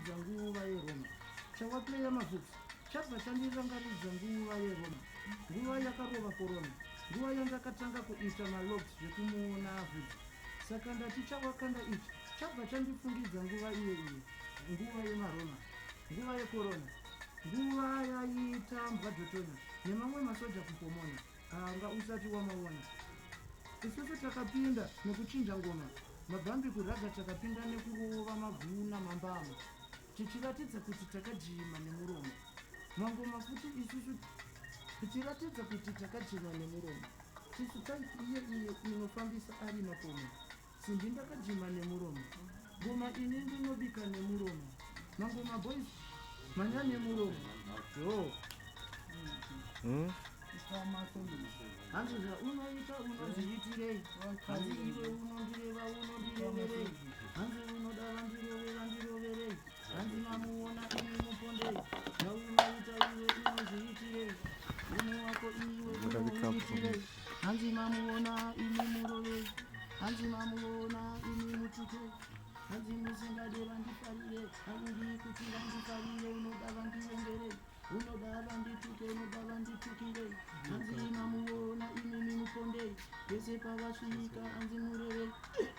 chandirangaridza nguva yeroma. Chawapleya mavhiki chabva chandirangaridza nguva yeroma, nguva yakarova korona, nguva yandakatanga kuita malogs zvekumuona vhiki. Saka ndati chawakanda ichi chabva chandifungidza nguva iyoiyo, nguva yemaroma, nguva yekorona, nguva yaiita mbwadhotonya nemamwe masoja kupomona anga usati wamaona. Isusu takapinda nekuchinja ngoma, mabhambi kuraga takapinda nekurova maguna mambama, tichiratidza kuti takajima nemuromo. Mangoma futi isusu tichiratidza kuti takajima nemuromo. Tisu iye inofambisa ari makomo, simbi ndakajima nemuromo. Ngoma ini ndinobika nemuromo. Mangoma boys manya nemuromo. Yo. Hanzi unoita unozviitirei, hanzi iwe unondireva unondireverei, hanzi unodava ndirovera ndiroverei, hanzi mamuona ini mupondei, zvaunoita iwe unozviitirei, uno wako iwe unozviitirei, hanzi mamuona ini murovei, hanzi mamuona ini mutukei, hanzi musingade vandifarire, handidi kuti vandifarire, unodava ndivengerei, unodava ndituke, unodava nditukirei, hanzi mamuona inini mupondei, pese pavasvika hanzi murevei,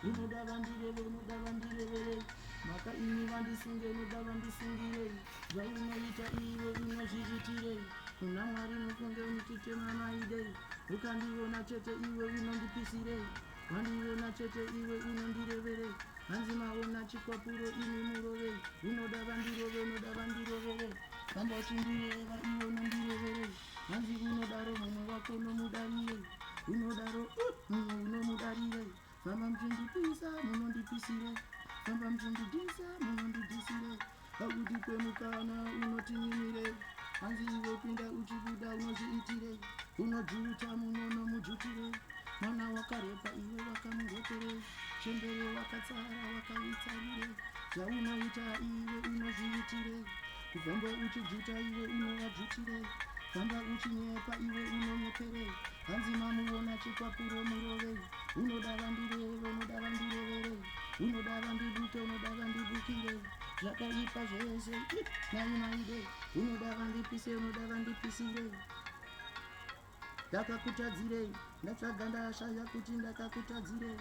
unodava ndireve, unodava ndireverei, maka ini vandisunge, unodava ndisungirei, zvaunoita iwe unozviitirei, kuna Mwari mukunge unititema maidei, ukandiona chete iwe unondipisirei, wandiona chete iwe unondireverei, hanzi maona chikwapuro ini murovei, unodava ndirove, unodava ndiroverei, kamba uchindireva iwe unondireverei, hanzi unodaro mumwe wako unomudarirei, unodaro mumwe unomudarirei, famba muchindipisa munondipisirei, famba muchindidhisa munondidhisirei, pakudi kwemukana unotinyimirei, hanzi iwe pinda uchibuda unozviitirei, unojuta munono mujutirei, mwana wakarepa iwe wakamureperei, chembere wakatsara wakaitsarirei, zvaunoita iwe unozviitirei, kufamba uchijuta iwe unovajutirei, famba uchinyepa iwe unonyeperei, hanzi mamuona chikwapuro murovei, unodava ndireve, unodava ndireverei, unodava ndibuke, unodava ndibukirei, zvakaipa zvese naimaidei, unodava ndipise, unodava ndipisirei, ndakakutadzirei, ndatsvaga ndashaya kuti ndakakutadzirei,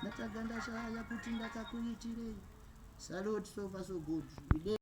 ndatsvaga ndashaya kuti ndakakuitirei. Salute, so far so good.